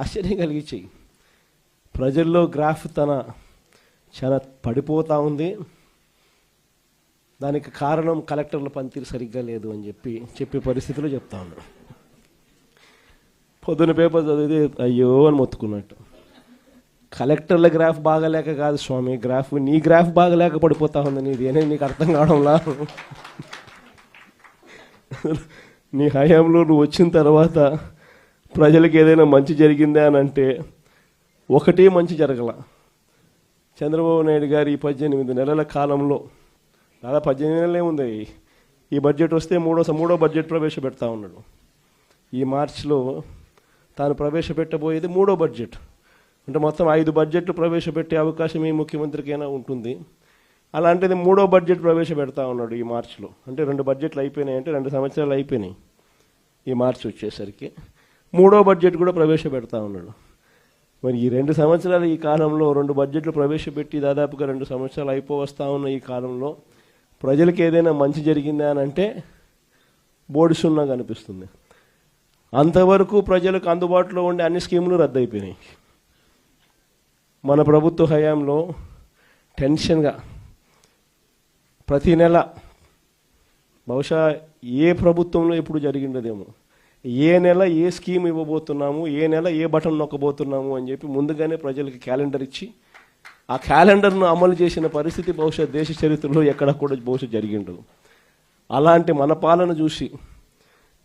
ఆశ్చర్యం కలిగించాయి. ప్రజల్లో గ్రాఫ్ చాలా పడిపోతూ ఉంది. దానికి కారణం కలెక్టర్ల పనితీరు సరిగ్గా లేదు అని చెప్పే పరిస్థితిలో చెప్తా ఉన్నాడు. పొద్దున పేపర్ చదివితే అయ్యో అని మొత్తుకున్నట్టు. కలెక్టర్ల గ్రాఫ్ బాగలేక కాదు స్వామి, నీ గ్రాఫ్ బాగలేక పడిపోతా ఉంది. నీదేనే నీకు అర్థం కావడంలా. నీ హయాంలో నువ్వు వచ్చిన తర్వాత ప్రజలకు ఏదైనా మంచి జరిగిందా అని అంటే ఒకటి మంచి జరగల. చంద్రబాబు నాయుడు గారు ఈ 18 నెలల కాలంలో, దాదాపు 18 నెలలే ఉంది, ఈ బడ్జెట్ వస్తే మూడో బడ్జెట్ ప్రవేశపెడతా ఉన్నాడు. ఈ మార్చిలో తాను ప్రవేశపెట్టబోయేది 3వ బడ్జెట్. అంటే మొత్తం 5 బడ్జెట్లు ప్రవేశపెట్టే అవకాశం ఈ ముఖ్యమంత్రికైనా ఉంటుంది. అలాంటిది 3వ బడ్జెట్ ప్రవేశపెడతా ఉన్నాడు ఈ మార్చిలో. అంటే 2 బడ్జెట్లు అయిపోయినాయి, అంటే 2 సంవత్సరాలు అయిపోయినాయి. ఈ మార్చి వచ్చేసరికి 3వ బడ్జెట్ కూడా ప్రవేశపెడతా ఉన్నాడు. మరి ఈ 2 సంవత్సరాలు, ఈ కాలంలో 2 బడ్జెట్లు ప్రవేశపెట్టి దాదాపుగా 2 సంవత్సరాలు అయిపోవస్తా ఉన్న ఈ కాలంలో ప్రజలకు ఏదైనా మంచి జరిగిందా అని అంటే బోడి సున్నా కనిపిస్తుంది. అంతవరకు ప్రజలకు అందుబాటులో ఉండే అన్ని స్కీములు రద్దయిపోయినాయి. మన ప్రభుత్వ హయాంలో టెన్షన్గా ప్రతి నెల, బహుశా ఏ ప్రభుత్వంలో ఎప్పుడు జరిగిండదేమో, ఏ నెల ఏ స్కీమ్ ఇవ్వబోతున్నాము, ఏ నెల ఏ బటన్ నొక్కబోతున్నాము అని చెప్పి ముందుగానే ప్రజలకి క్యాలెండర్ ఇచ్చి ఆ క్యాలెండర్ను అమలు చేసిన పరిస్థితి బహుశా దేశ చరిత్రలో ఎక్కడ కూడా బహుశా జరిగిండదు. అలాంటి మన పాలన చూసి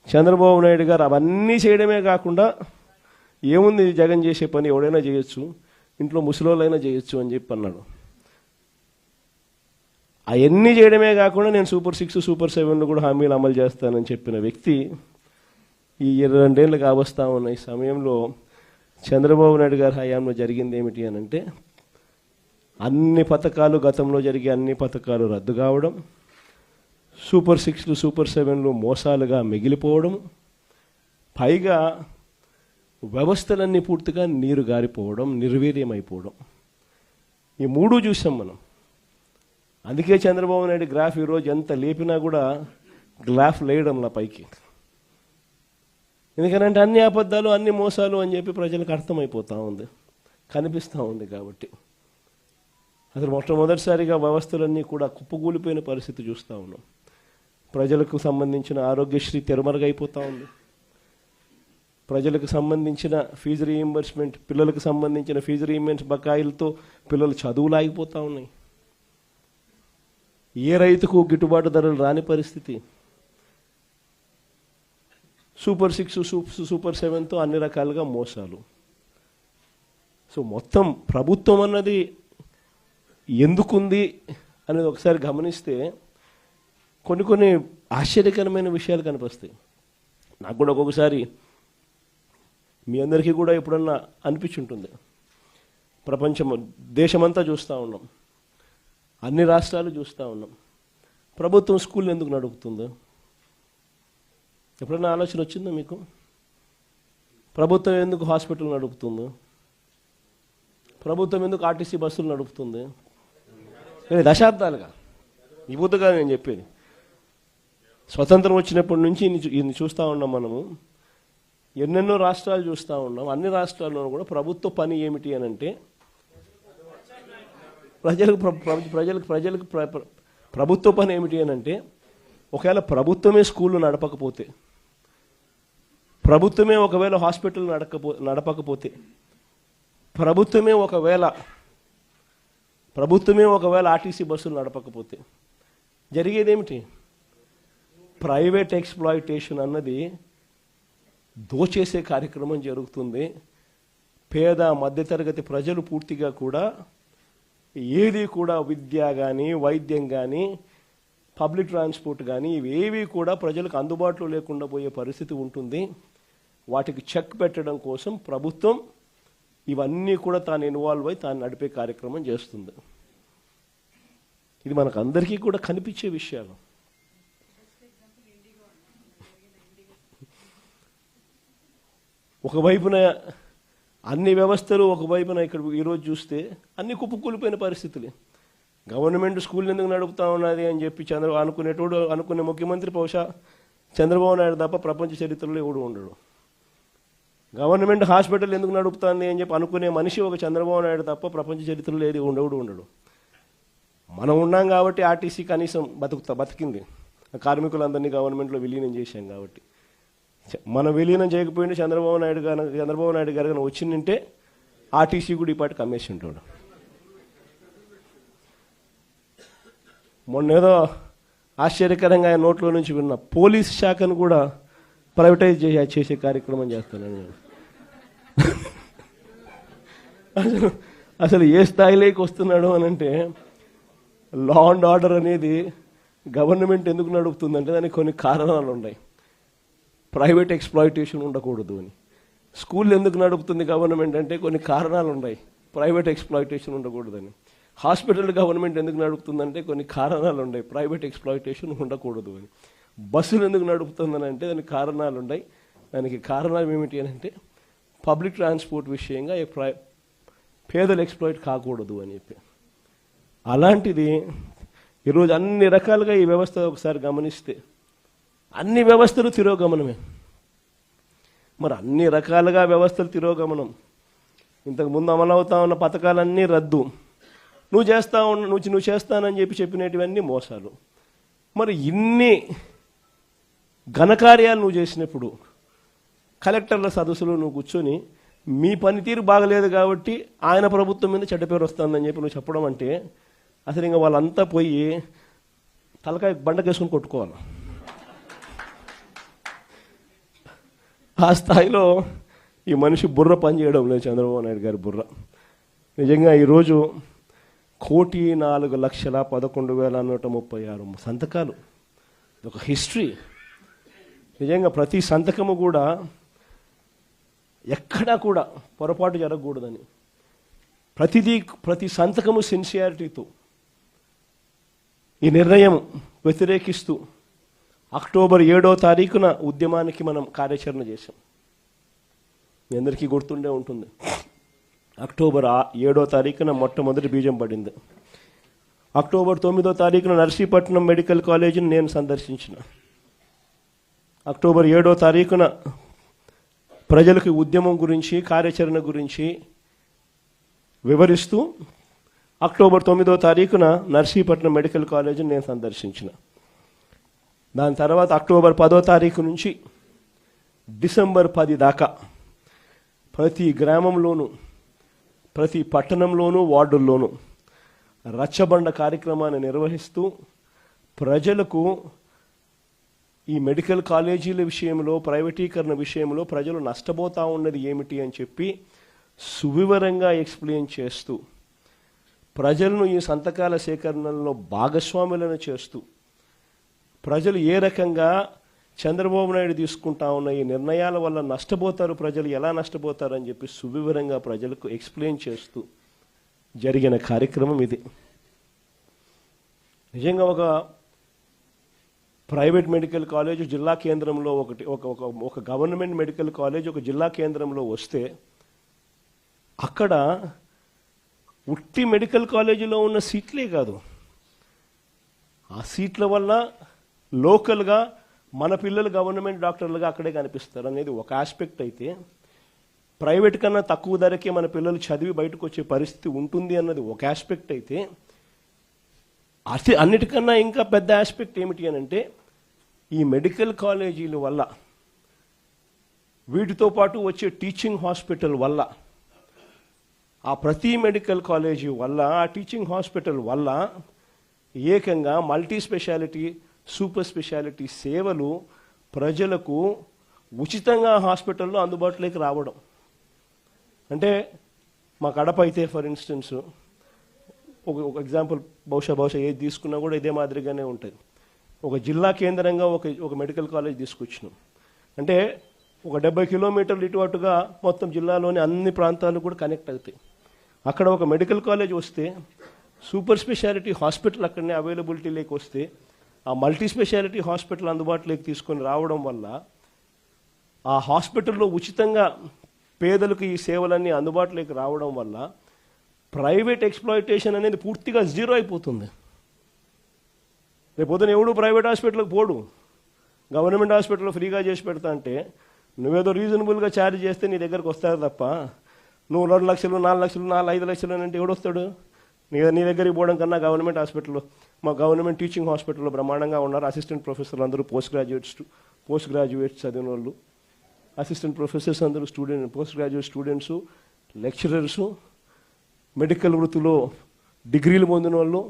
చంద్రబాబు నాయుడు గారు అవన్నీ చేయడమే కాకుండా, ఏముంది జగన్ చేసే పని, ఎవడైనా చేయొచ్చు, ఇంట్లో ముసలోళ్ళైనా చేయొచ్చు అని చెప్పి అన్నాడు. అవన్నీ చేయడమే కాకుండా నేను సూపర్ 6, సూపర్ 7 కూడా హామీలు అమలు చేస్తానని చెప్పిన వ్యక్తి ఈ 22 ఏళ్ళు కావస్తా ఉన్న ఈ సమయంలో చంద్రబాబు నాయుడు గారి హయాంలో జరిగింది ఏమిటి అని అంటే, అన్ని పథకాలు, గతంలో జరిగే అన్ని పథకాలు రద్దు కావడం, సూపర్ 6లు, సూపర్ 7లు మోసాలుగా మిగిలిపోవడం, పైగా వ్యవస్థలన్నీ పూర్తిగా నీరు గారిపోవడం, నిర్వీర్యమైపోవడం. ఈ 3 చూసాం మనం. అందుకే చంద్రబాబు నాయుడు గ్రాఫ్ ఈరోజు ఎంత లేపినా కూడా గ్రాఫ్ లేయడంలా పైకి. ఎందుకంటే అన్ని అబద్ధాలు, అన్ని మోసాలు అని చెప్పి ప్రజలకు అర్థమైపోతూ ఉంది, కనిపిస్తూ ఉంది. కాబట్టి అసలు మొట్టమొదటిసారిగా వ్యవస్థలన్నీ కూడా కుప్పగూలిపోయిన పరిస్థితి చూస్తూ ఉన్నాం. ప్రజలకు సంబంధించిన ఆరోగ్యశ్రీ తెరమరుగైపోతూ ఉంది. ప్రజలకు సంబంధించిన ఫీజు రీయింబర్స్మెంట్, పిల్లలకు సంబంధించిన ఫీజు రీయింబర్స్మెంట్ బకాయిలతో పిల్లలు చదువులు ఆగిపోతూ ఉన్నాయి. ఏ రైతుకు గిట్టుబాటు ధరలు రాని పరిస్థితి. సూపర్ 6, సూపర్ 7తో అన్ని రకాలుగా మోసాలు. సో మొత్తం ప్రభుత్వం అన్నది ఎందుకుంది అనేది ఒకసారి గమనిస్తే కొన్ని ఆశ్చర్యకరమైన విషయాలు కనిపిస్తాయి. నాకు కూడా ఒక్కొక్కసారి, మీ అందరికీ కూడా ఎప్పుడన్నా అనిపించుంటుంది, దేశమంతా చూస్తూ ఉన్నాం, అన్ని రాష్ట్రాలు చూస్తూ ఉన్నాం, ప్రభుత్వం స్కూల్ ఎందుకు నడుపుతుందో ఎప్పుడన్నా ఆలోచన వచ్చిందా మీకు? ప్రభుత్వం ఎందుకు హాస్పిటల్ నడుపుతుందో, ప్రభుత్వం ఎందుకు ఆర్టీసీ బస్సులు నడుపుతుంది? దశాబ్దాలుగా ఈ బుద్ధగా నేను చెప్పేది. స్వతంత్రం వచ్చినప్పటి నుంచి ఇన్ని చూస్తూ ఉన్నాం మనము. ఎన్నెన్నో రాష్ట్రాలు చూస్తూ ఉన్నాం. అన్ని రాష్ట్రాల్లోనూ కూడా ప్రభుత్వ పని ఏమిటి అని అంటే, ప్రజలకు ప్రభుత్వ పని ఏమిటి అని అంటే, ఒకవేళ ప్రభుత్వమే స్కూళ్ళు నడపకపోతే, ప్రభుత్వమే ఒకవేళ హాస్పిటల్ నడపకపోతే, ప్రభుత్వమే ఒకవేళ ఆర్టీసీ బస్సులు నడపకపోతే జరిగేదేమిటి? ప్రైవేట్ ఎక్స్‌ప్లాయిటేషన్ అన్నది దోచేసే కార్యక్రమం జరుగుతుంది. పేద మధ్యతరగతి ప్రజలు పూర్తిగా కూడా ఏది కూడా విద్య కానీ, వైద్యం కానీ, పబ్లిక్ ట్రాన్స్పోర్ట్ కానీ ఇవేవి కూడా ప్రజలకు అందుబాటులో లేకుండా పోయే పరిస్థితి ఉంటుంది. వాటికి చెక్ పెట్టడం కోసం ప్రభుత్వం ఇవన్నీ కూడా తాను ఇన్వాల్వ్ అయి తాను నడిపే కార్యక్రమం చేస్తుంది. ఇది మనకు అందరికీ కూడా కనిపించే విషయాలు. ఒకవైపున అన్ని వ్యవస్థలు, ఒకవైపున ఇక్కడ ఈరోజు చూస్తే అన్ని కుప్పకూలిపోయిన పరిస్థితులు. గవర్నమెంట్ స్కూల్ ఎందుకు నడుపుతా ఉన్నది అని చెప్పి అనుకునే ముఖ్యమంత్రి బహుశా చంద్రబాబు నాయుడు తప్ప ప్రపంచ చరిత్రలో ఎవడు ఉండడు. గవర్నమెంట్ హాస్పిటల్ ఎందుకు నడుపుతుంది అని చెప్పి అనుకునే మనిషి ఒక చంద్రబాబు నాయుడు తప్ప ప్రపంచ చరిత్రలో ఏది ఉండడు. మనం ఉన్నాం కాబట్టి ఆర్టీసీ కనీసం బతికింది. కార్మికులందరినీ గవర్నమెంట్లో విలీనం చేశాం కాబట్టి. మనం విలీనం చేయకపోయింటే చంద్రబాబు నాయుడు గారు కానీ వచ్చిందంటే ఆర్టీసీ కూడా ఈ పాటికి అమ్మేసి ఉంటాడు. మొన్నేదో ఆశ్చర్యకరంగా ఆయన నోట్లో నుంచి విన్న పోలీస్ శాఖను కూడా ప్రైవేటైజ్ చేసే కార్యక్రమం చేస్తున్నాను నేను. అసలు ఏ స్థాయిలోకి వస్తున్నాడు అని అంటే, లా అండ్ ఆర్డర్ అనేది గవర్నమెంట్ ఎందుకు నడుపుతుందంటే దానికి కొన్ని కారణాలు ఉన్నాయి. ప్రైవేట్ ఎక్స్ప్లాయిటేషన్ ఉండకూడదు అని. స్కూల్ ఎందుకు నడుపుతుంది గవర్నమెంట్ అంటే కొన్ని కారణాలు ఉన్నాయి, ప్రైవేట్ ఎక్స్ప్లాయిటేషన్ ఉండకూడదని. హాస్పిటల్ గవర్నమెంట్ ఎందుకు నడుపుతుందంటే కొన్ని కారణాలు ఉన్నాయి, ప్రైవేట్ ఎక్స్ప్లాయిటేషన్ ఉండకూడదు అని. బస్సులు ఎందుకు నడుపుతుందని అంటే దానికి కారణాలు ఉన్నాయి. దానికి కారణాలు ఏమిటి అని అంటే పబ్లిక్ ట్రాన్స్పోర్ట్ విషయంగా పేదలు ఎక్స్ప్లాయిట్ కాకూడదు అని చెప్పి. అలాంటిది ఈరోజు అన్ని రకాలుగా ఈ వ్యవస్థ ఒకసారి గమనిస్తే అన్ని వ్యవస్థలు తిరోగమనమే. మరి అన్ని రకాలుగా వ్యవస్థలు తిరోగమనం. ఇంతకుముందు అమలవుతా ఉన్న పథకాలన్నీ రద్దు. నువ్వు చేస్తానని చెప్పినటువన్నీ మోసాలు. మరి ఇన్ని ఘనకార్యాలు నువ్వు చేసినప్పుడు కలెక్టర్ల సదస్సులో నువ్వు కూర్చొని మీ పనితీరు బాగలేదు కాబట్టి ఆయన ప్రభుత్వం మీద చెడ్డ పేరు వస్తుందని చెప్పి నువ్వు చెప్పడం అంటే అసలు ఇంకా వాళ్ళంతా పోయి తలకాయ బండకేసుకుని కొట్టుకోవాలి. ఆ స్థాయిలో ఈ మనిషి బుర్ర పనిచేయడం లేదు, చంద్రబాబు నాయుడు గారి బుర్ర. నిజంగా ఈరోజు 1,04,11,136 సంతకాలు, ఒక హిస్టరీ. నిజంగా ప్రతి సంతకము కూడా ఎక్కడా కూడా పొరపాటు జరగకూడదని, ప్రతి సంతకము సిన్సియారిటీతో ఈ నిర్ణయం వ్యతిరేకిస్తూ అక్టోబర్ 7వ తారీఖున ఉద్యమానికి మనం కార్యాచరణ చేశాం. మీ అందరికీ గుర్తుండే ఉంటుంది. అక్టోబర్ 7వ తారీఖున మొట్టమొదటి బీజం పడింది. అక్టోబర్ 9వ తారీఖున నర్సీపట్నం మెడికల్ కాలేజీని నేను సందర్శించిన. అక్టోబర్ 7వ తారీఖున ప్రజలకు ఉద్యమం గురించి కార్యాచరణ గురించి వివరిస్తూ అక్టోబర్ 9వ తారీఖున నర్సీపట్నం మెడికల్ కాలేజీని నేను సందర్శించిన. దాని తర్వాత అక్టోబర్ 10వ తారీఖు నుంచి డిసెంబర్ 10 దాకా ప్రతి గ్రామంలోనూ ప్రతి పట్టణంలోనూ వార్డుల్లోనూ రచ్చబండ కార్యక్రమాన్ని నిర్వహిస్తూ ప్రజలకు ఈ మెడికల్ కాలేజీల విషయంలో ప్రైవేటీకరణ విషయంలో ప్రజలు నష్టపోతూ ఉన్నది ఏమిటి అని చెప్పి సువివరంగా ఎక్స్ప్లెయిన్ చేస్తూ ప్రజలను ఈ సంతకాల సేకరణలో భాగస్వాములను చేస్తూ ప్రజలు ఏ రకంగా చంద్రబాబు నాయుడు తీసుకుంటా ఉన్న ఈ నిర్ణయాల వల్ల నష్టపోతారు, ప్రజలు ఎలా నష్టపోతారు అని చెప్పి సువివరంగా ప్రజలకు ఎక్స్ప్లెయిన్ చేస్తూ జరిగిన కార్యక్రమం ఇది. నిజంగా ఒక ప్రైవేట్ మెడికల్ కాలేజ్ జిల్లా కేంద్రంలో ఒక గవర్నమెంట్ మెడికల్ కాలేజ్ ఒక జిల్లా కేంద్రంలో వస్తే అక్కడ ఉట్టి మెడికల్ కాలేజీలో ఉన్న సీట్లే కాదు, ఆ సీట్ల వల్ల లోకల్గా మన పిల్లలు గవర్నమెంట్ డాక్టర్లుగా అక్కడే కనిపిస్తారు అనేది ఒక ఆస్పెక్ట్ అయితే, ప్రైవేట్ కన్నా తక్కువ ధరకే మన పిల్లలు చదివి బయటకు వచ్చే పరిస్థితి ఉంటుంది అన్నది ఒక ఆస్పెక్ట్ అయితే, అన్నిటికన్నా ఇంకా పెద్ద ఆస్పెక్ట్ ఏమిటి అని అంటే ఈ మెడికల్ కాలేజీల వల్ల వీటితో పాటు వచ్చే టీచింగ్ హాస్పిటల్ వల్ల ఆ ప్రతి మెడికల్ కాలేజీ వల్ల ఆ టీచింగ్ హాస్పిటల్ వల్ల ఏకంగా మల్టీ స్పెషాలిటీ సూపర్ స్పెషాలిటీ సేవలు ప్రజలకు ఉచితంగా హాస్పిటల్లో అందుబాటులోకి రావడం. అంటే మా కడప అయితే ఫర్ ఇన్స్టెన్స్ ఒక ఎగ్జాంపుల్ బహుశా ఏది తీసుకున్నా కూడా ఇదే మాదిరిగానే ఉంటుంది. ఒక జిల్లా కేంద్రంగా ఒక మెడికల్ కాలేజ్ తీసుకొచ్చినాం అంటే ఒక 70 కిలోమీటర్లు ఇటు అటుగా మొత్తం జిల్లాలోని అన్ని ప్రాంతాలు కూడా కనెక్ట్ అవుతాయి. అక్కడ ఒక మెడికల్ కాలేజ్ వస్తే సూపర్ స్పెషాలిటీ హాస్పిటల్ అక్కడనే అవైలబిలిటీలోకి వస్తే ఆ మల్టీ స్పెషాలిటీ హాస్పిటల్ అందుబాటులోకి తీసుకొని రావడం వల్ల ఆ హాస్పిటల్లో ఉచితంగా పేదలకు ఈ సేవలన్నీ అందుబాటులోకి రావడం వల్ల ప్రైవేట్ ఎక్స్ప్లాయిటేషన్ అనేది పూర్తిగా జీరో అయిపోతుంది. రేపు పొద్దున ఎవడు ప్రైవేట్ హాస్పిటల్కి పోడు, గవర్నమెంట్ హాస్పిటల్లో ఫ్రీగా చేసి పెడతా అంటే నువ్వేదో రీజనబుల్గా ఛార్జ్ చేస్తే నీ దగ్గరకు వస్తారు తప్ప నువ్వు 2 లక్షలు 4 లక్షలు 5 లక్షలు అంటే ఎవడొస్తాడు? నీ దగ్గరికి పోవడం కన్నా గవర్నమెంట్ హాస్పిటల్లో, మా గవర్నమెంట్ టీచింగ్ హాస్పిటల్లో బ్రహ్మాండంగా ఉన్నారు అసిస్టెంట్ ప్రొఫెసర్లు అందరూ పోస్ట్ గ్రాడ్యుయేట్స్ చదివిన వాళ్ళు, అసిస్టెంట్ ప్రొఫెసర్స్ అందరూ post graduate students, lecturers, medical వృత్తిలో డిగ్రీలు పొందిన వాళ్ళు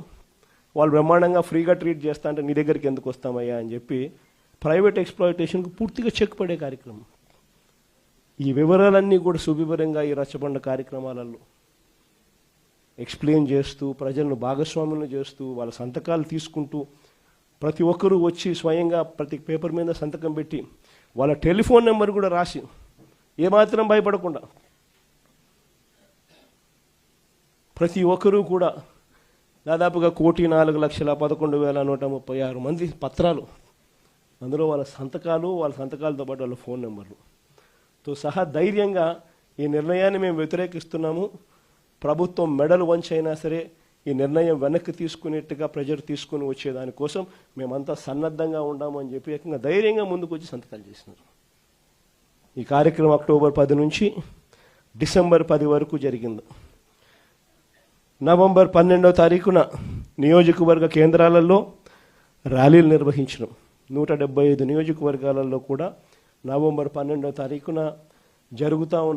బ్రహ్మాండంగా ఫ్రీగా ట్రీట్ చేస్తా అంటే నీ దగ్గరికి ఎందుకు వస్తామయ్యా అని చెప్పి ప్రైవేట్ ఎక్స్ప్లాయిటేషన్కు పూర్తిగా చెక్ పడే కార్యక్రమం. ఈ వివరాలన్నీ కూడా సువివరంగా ఈ రచ్చబండ కార్యక్రమాలలో ఎక్స్ప్లెయిన్ చేస్తూ, ప్రజలను భాగస్వాములను చేస్తూ, వాళ్ళ సంతకాలు తీసుకుంటూ, ప్రతి ఒక్కరూ వచ్చి స్వయంగా ప్రతి పేపర్ మీద సంతకం పెట్టి వాళ్ళ టెలిఫోన్ నెంబర్ కూడా రాసి ఏమాత్రం భయపడకుండా ప్రతి ఒక్కరూ కూడా దాదాపుగా 1,04,11,136 మంది పత్రాలు, అందులో వాళ్ళ సంతకాలతో పాటు వాళ్ళ ఫోన్ నెంబర్లతో సహా ధైర్యంగా ఈ నిర్ణయాన్ని మేము వ్యతిరేకిస్తున్నాము. ప్రభుత్వం మెడలు వంచైనా సరే ఈ నిర్ణయం వెనక్కి తీసుకునేట్టుగా ప్రెజర్ తీసుకుని వచ్చేదానికోసం మేమంతా సన్నద్ధంగా ఉన్నామని చెప్పి ఏకంగా ధైర్యంగా ముందుకు వచ్చి సంతకాలు చేసినారు. ఈ కార్యక్రమం అక్టోబర్ 10 నుంచి డిసెంబర్ 10 వరకు జరిగింది. నవంబర్ 12వ తారీఖున నియోజకవర్గ కేంద్రాలలో ర్యాలీలు నిర్వహించడం. 175 నియోజకవర్గాలలో కూడా నవంబర్ 12వ తారీఖున జరుగుతూ ఉన్న